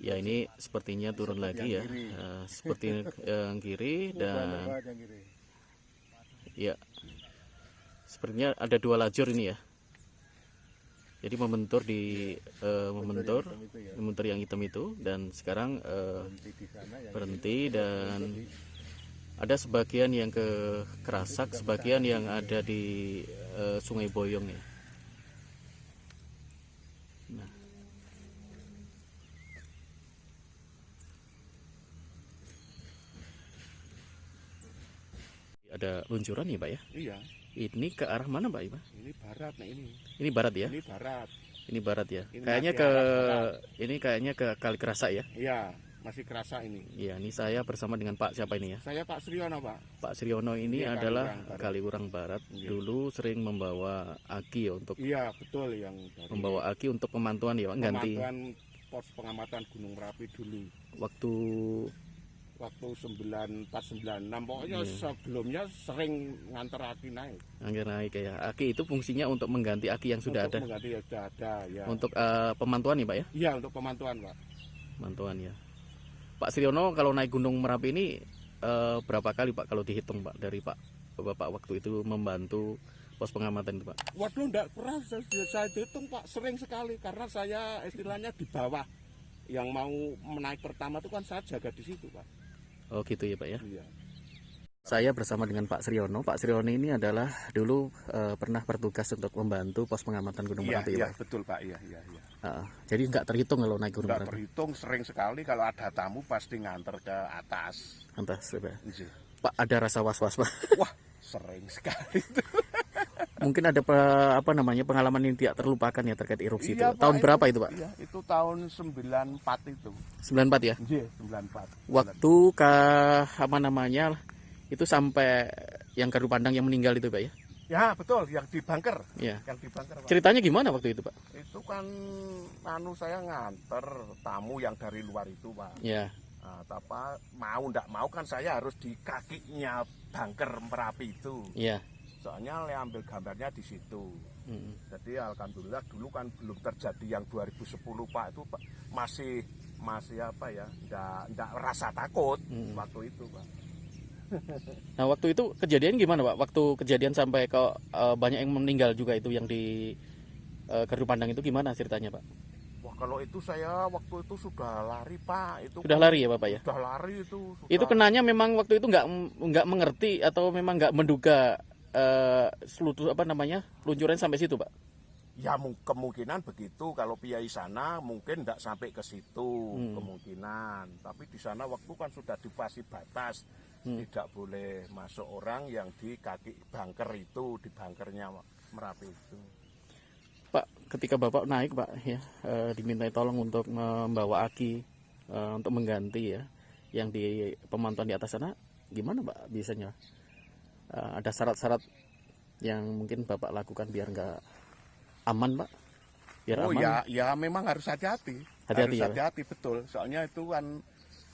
Ya ini sepertinya turun lagi ya, seperti yang kiri dan ya sepertinya ada dua lajur ini ya. Jadi membentur di membentur yang hitam itu dan sekarang berhenti dan ada sebagian yang ke Kerasak, sebagian yang ada di Sungai Boyong ya. Nah, ada luncuran ya Pak ya? Iya. Ini ke arah mana Pak? Ini barat, nah ini. Ini barat ya? Ini barat. Ini barat ya. Ini Kayaknya masih ke arah barat. ini kayaknya ke Kali Kerasak ya. Iya, masih kerasa ini. Iya, ini saya bersama dengan Pak siapa ini ya? Saya Pak Suryono, Pak. Pak Sriono ini Iya, adalah Kaliurang Barat. Barat. Iya. Dulu sering membawa aki ya untuk Iya, betul yang dari membawa aki untuk pemantuan ya, Pak. Ganti pemantauan pos pengamatan Gunung Merapi dulu. waktu Waktu 9496 pokoknya Iya. sebelumnya sering nganter aki naik. angker naik ya. Aki itu fungsinya untuk mengganti aki yang sudah Untuk ada. mengganti yang sudah ada, ya. Untuk pemantauan ya, Pak ya? Iya, untuk pemantauan, Pak. Pemantauan ya. Pak Sriono kalau naik Gunung Merapi ini berapa kali Pak kalau dihitung Pak dari Pak Bapak waktu itu membantu pos pengamatan itu Pak? Waduh, enggak pernah saya hitung, Pak. Sering sekali karena saya istilahnya di bawah. Yang mau menaik pertama itu kan saya jaga di situ, Pak. Oh gitu ya Pak ya. Iya. Saya bersama dengan Pak Sriono. Pak Sriono ini adalah dulu pernah bertugas untuk membantu pos pengamatan Gunung Iya, Merapi iya, Pak. betul, Pak. Iya, iya, iya. Jadi nggak terhitung kalau naik Gunung Enggak Merapi. terhitung, sering sekali kalau ada tamu pasti nganter ke atas. Atas ya, Pak. Iya. Pak ada rasa was-was Pak. Wah, sering sekali itu. Mungkin ada pengalaman yang tidak terlupakan ya terkait erupsi Iya, itu. Tahun Pak, berapa itu Pak? Iya, itu tahun 94 itu. 94 ya. Iya, 94. Waktu ke itu sampai yang garu pandang yang meninggal itu Pak ya. Ya, betul, yang di bunker. Ya. Yang di bunker, Pak. Ceritanya gimana waktu itu Pak? Itu kan saya nganter tamu yang dari luar itu, Pak. Ya. Nah, tapi enggak mau kan saya harus di kakinya bunker Merapi itu. Iya. Soalnya ambil gambarnya di situ. Jadi alhamdulillah dulu kan belum terjadi yang 2010 Pak, itu Pak, masih apa ya, enggak rasa takut waktu itu, Pak. Nah waktu itu kejadian gimana Pak? Waktu kejadian sampai ke banyak yang meninggal juga itu yang di Garu Pandang itu gimana ceritanya Pak? Wah, kalau itu saya waktu itu sudah lari, Pak. Itu Sudah lari ya Bapak ya? Sudah lari itu. Itu kenanya memang waktu itu nggak mengerti atau memang nggak menduga luncuran sampai situ Pak? Ya kemungkinan begitu. Kalau Piai sana mungkin tidak sampai ke situ kemungkinan. Tapi di sana waktu kan sudah dipasang batas, tidak boleh masuk orang yang di kaki bunker itu, di bunkernya Merapi itu. Pak, ketika Bapak naik Pak ya, dimintai tolong untuk membawa aki untuk mengganti ya, yang di pemantauan di atas sana, gimana Pak biasanya? Ada syarat-syarat yang mungkin Bapak lakukan biar nggak aman Pak? Biar Oh aman. ya memang harus hati-hati. Hati-hati ya, hati-hati, betul. Soalnya itu kan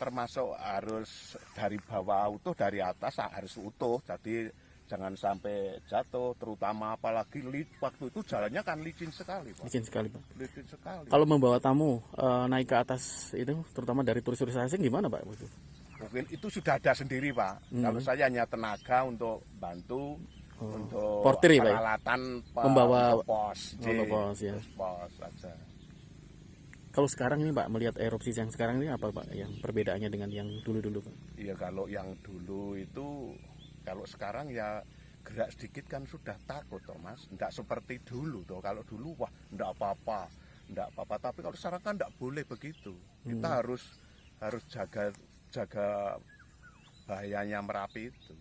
termasuk harus dari bawah utuh, dari atas harus utuh. Jadi jangan sampai jatuh, terutama apalagi waktu itu jalannya kan licin sekali, Pak. Licin sekali Pak. Licin sekali. Kalau membawa tamu naik ke atas itu, terutama dari turis-turis asing gimana Pak? Mungkin itu sudah ada sendiri, Pak. Kalau saya hanya tenaga untuk bantu, untuk portir ya Pak? peralatan Membawa pos, pos ya. Pos aja. Kalau sekarang ini Pak, melihat erupsi yang sekarang ini apa Pak yang perbedaannya dengan yang dulu-dulu Pak? Iya, kalau yang dulu itu, kalau sekarang ya gerak sedikit kan sudah takut toh Mas. Enggak seperti dulu toh. Kalau dulu wah enggak apa-apa. Tapi kalau sekarang kan enggak boleh begitu. Kita harus jaga bahayanya Merapi itu.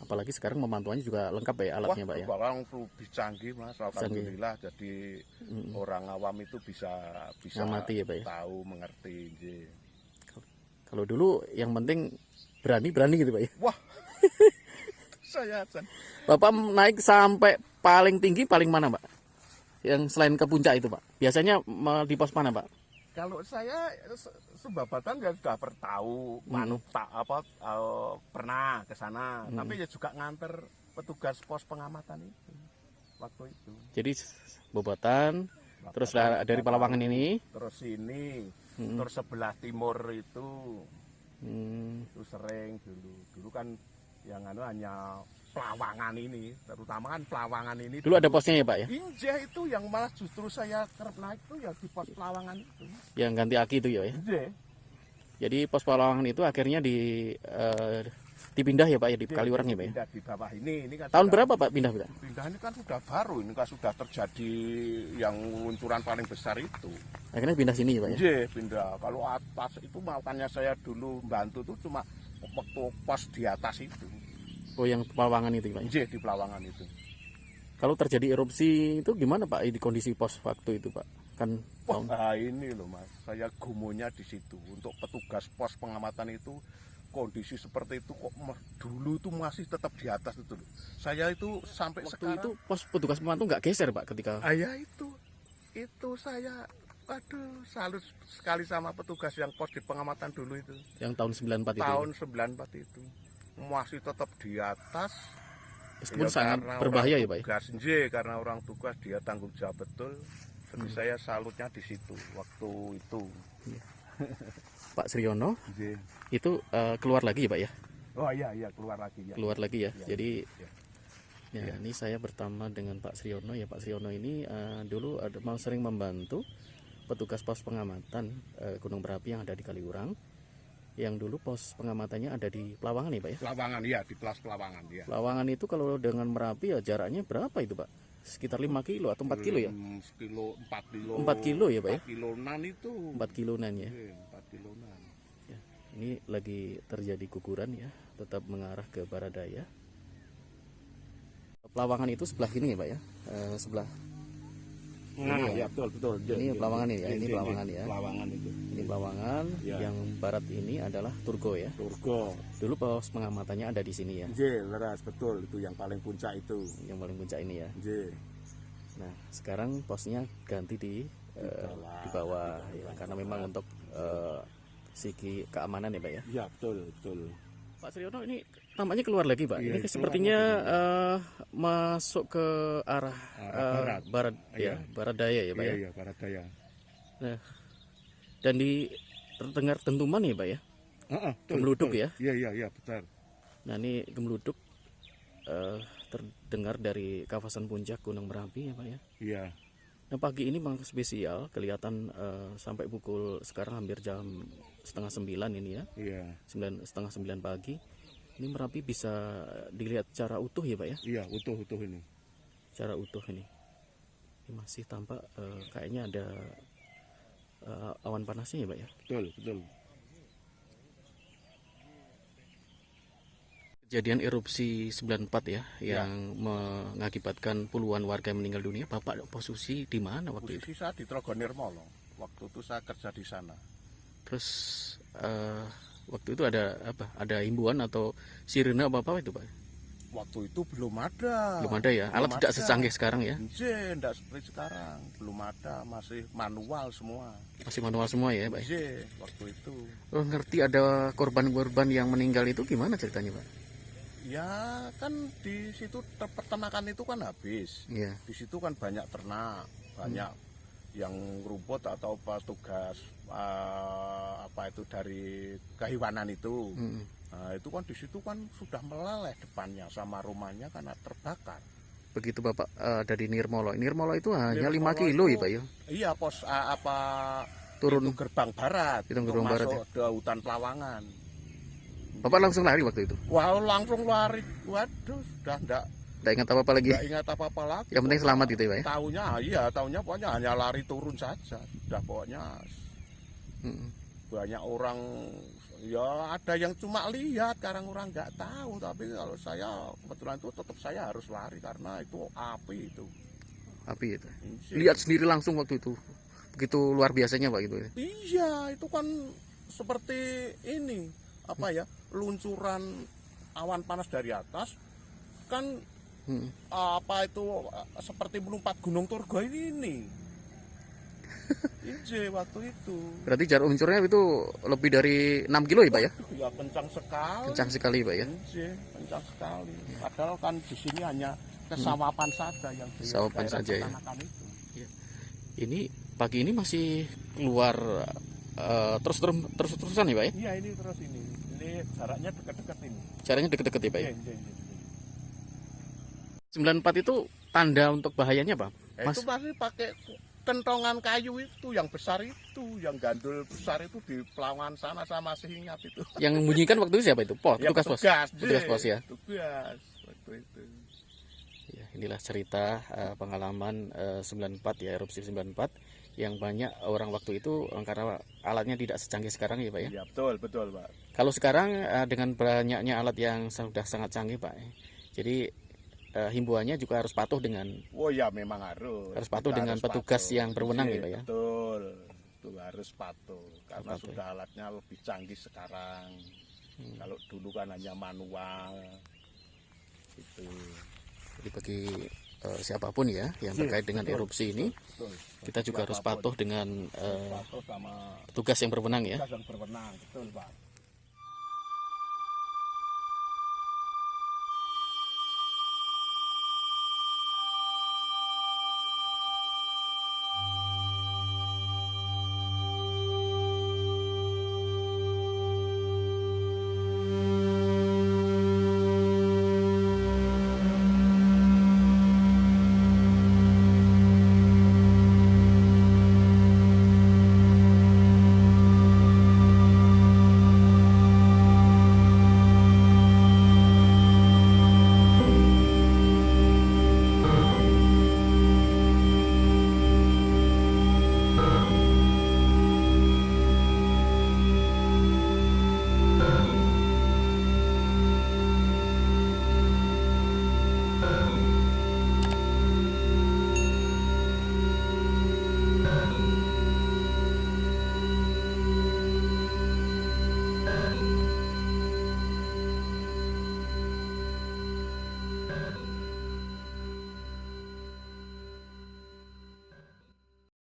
Apalagi sekarang pemantauannya juga lengkap ya alatnya Pak ya. Wah, lebih canggih Mas. Alhamdulillah. Jadi orang awam itu bisa ngamati ya Pak ya. Tahu, mengerti. Kalau dulu yang penting berani gitu Pak ya. Wah. Saya Bapak naik sampai paling tinggi paling mana Pak? Yang selain ke puncak itu Pak. Biasanya di pos mana Pak? Kalau saya Subabatan ya sudah bertahu, pernah ke sana, tapi ya juga nganter petugas pos pengamatan itu waktu itu. Jadi Bobatan Terus dari Pelawangan ini, terus ini, terus sebelah timur itu sering dulu kan yang hanya Pelawangan ini, terutama kan Pelawangan ini. dulu ada posnya ya Pak ya? Injeh itu yang malah justru saya kerap naik itu ya di pos Pelawangan itu. Yang ganti aki itu ya? Injeh. Jadi pos Pelawangan itu akhirnya dipindah ya Pak ya di Kaliurang ya Pak ya? Pindah di bawah ini kan Tahun sudah- berapa Pak pindah Pak? pindah ini kan sudah baru, ini kan sudah terjadi yang luncuran paling besar itu. Akhirnya pindah sini ya Pak ya? Injeh, pindah. Kalau atas itu makanya saya dulu bantu tuh cuma waktu pos di atas itu. Oh yang Pelawangan itu Pak ya? Injeh di Pelawangan itu. Kalau terjadi erupsi itu gimana Pak di kondisi pos waktu itu Pak? Kan tahun Wah ini loh Mas, saya gumonya di situ. Untuk petugas pos pengamatan itu kondisi seperti itu kok dulu itu masih tetap di atas itu loh. Saya itu sampai waktu sekarang itu pos petugas pemantau nggak geser Pak ketika ayah itu saya aduh salut sekali sama petugas yang pos di pengamatan dulu itu. yang tahun 94 itu? Tahun 94 itu masih tetap di atas. Meskipun Ya, sangat karena berbahaya orang ya Pak ya? tugas, karena orang tugas dia tanggung jawab betul. Jadi saya salutnya di situ waktu itu. Pak Sriono Nggih. itu keluar lagi ya Pak ya? Oh iya keluar lagi ya. Keluar lagi ya? Iya, Jadi iya. ya ini saya bertemu dengan Pak Sriono ya. Pak Sriono ini dulu sering membantu petugas pos pengamatan gunung berapi yang ada di Kaliurang, yang dulu pos pengamatannya ada di Pelawangan ya Pak ya? Pelawangan ya, di Plas Pelawangan ya. Pelawangan itu kalau dengan Merapi ya jaraknya berapa itu Pak? Sekitar 5 kilo atau 4 kilo ya? 4 kilo. 4 kilo ya Pak ya? 4 kilonan itu. 4 kilonan ya. 4 kilonan. Ya, ini lagi terjadi guguran ya, tetap mengarah ke barat daya. Pelawangan itu sebelah ini ya Pak ya? Sebelah Nah, ya betul. ini Pelawangan ya, ini Pelawangan ya. Pelawangan itu. Ini Pelawangan, Ya. yang barat ini adalah Turgo ya. Turgo. Dulu pos pengamatannya ada di sini ya, Nggih, leres betul itu yang paling puncak itu. yang paling puncak ini ya. Nggih. Nah, sekarang posnya ganti di bawah ya, karena memang untuk segi keamanan ya Pak ya. Iya, betul. Pak Sriono ini tampaknya keluar lagi Pak. Iya, Ini keluar sepertinya masuk ke arah barat. barat ya, Iya. barat daya ya Pak ya. Iya, barat daya. Nah, dan di terdengar dentuman ya Pak ya. Gemeluduk ya. Iya, betul. Nah ini gemeluduk terdengar dari kawasan puncak Gunung Merapi ya Pak ya. Iya. Nah pagi ini memang spesial, kelihatan sampai pukul sekarang hampir jam 8:30 ini ya. Iya. 8:30 pagi. Ini Merapi bisa dilihat secara utuh ya Pak ya. Iya, utuh ini. Secara utuh ini. Ini masih tampak kayaknya ada awan panasnya ya Pak ya. Betul. Kejadian erupsi 94 ya, yang mengakibatkan puluhan warga yang meninggal dunia. Bapak posisi di mana waktu itu? Posisi saya di Trogonirmolo. Waktu itu saya kerja di sana. Terus waktu itu ada apa? Ada himbauan atau sirene apa itu Pak? Waktu itu belum ada. Belum ada ya. Alat Belum tidak ada. secanggih sekarang ya. Tidak seperti sekarang. Belum ada, masih manual semua. Masih manual semua ya Pak. Waktu itu. Oh, ngerti ada korban-korban yang meninggal itu gimana ceritanya Pak? Ya kan di situ peternakan itu kan habis. Iya. Di situ kan banyak ternak, banyak yang rumput atau petugas apa itu dari kehewanan itu. Nah, itu kan di situ kan sudah meleleh depannya sama rumahnya karena terbakar. Begitu Bapak ada di Nirmolo. Nirmolo itu hanya 5 Nirmolo kilo itu- ya Pak ya. Iya, pos Turun. itu gerbang barat. Itu untuk gerbang barat masuk ke hutan Pelawangan. Bapak langsung lari waktu itu. Wah, langsung lari. Waduh, sudah enggak Tidak ingat apa-apa lagi. ingat apa-apa lagi. Yang penting selamat gitu ya Pak ya. Tahunya pokoknya hanya lari turun saja. Sudah pokoknya banyak orang ya ada yang cuma lihat, sekarang orang nggak tahu. Tapi kalau saya kebetulan itu tetap saya harus lari karena itu api itu. Api itu. Lihat sendiri langsung waktu itu. Begitu luar biasanya Pak gitu ya. Iya, itu kan seperti ini apa ya, luncuran awan panas dari atas kan apa itu seperti melompat Gunung Turgo ini. Iya, waktu itu. Berarti jarak luncurnya itu lebih dari 6 kilo ya Pak ya? Ya kencang sekali. Kencang sekali Pak ya. Iya, kencang sekali. Padahal kan di sini hanya kesawapan saja yang di Kesawapan daerah saja ya. peternakan itu. Ini pagi ini masih keluar terus-terusan ya Pak ya? Iya, ini terus ini jaraknya dekat-dekat ini. Caranya deket-deket ya Pak ya? Iya. 94 itu tanda untuk bahayanya Pak? Mas, Itu pasti pakai kentongan kayu itu yang besar itu, yang gandul besar itu di pelawan sana sama si Hingat itu. yang membunyikan waktu itu siapa itu? Ya, Petugas pos? Petugas pos ya? Petugas waktu itu. Ya, inilah cerita pengalaman 94 ya, erupsi 94 yang banyak orang waktu itu karena alatnya tidak secanggih sekarang ya Pak ya. Iya, betul Pak. Kalau sekarang dengan banyaknya alat yang sudah sangat canggih Pak. Jadi himbauannya juga harus patuh dengan Oh ya, memang harus patuh Kita dengan harus petugas patuh. yang berwenang Iya, ya Pak ya. Betul. Itu harus patuh karena Patuh. sudah alatnya lebih canggih sekarang. Kalau dulu kan hanya manual. Itu. Jadi bagi siapapun ya yang terkait dengan erupsi ini, Betul. kita juga harus patuh dengan Patuh sama petugas yang berwenang ya. petugas yang berwenang, betul Pak.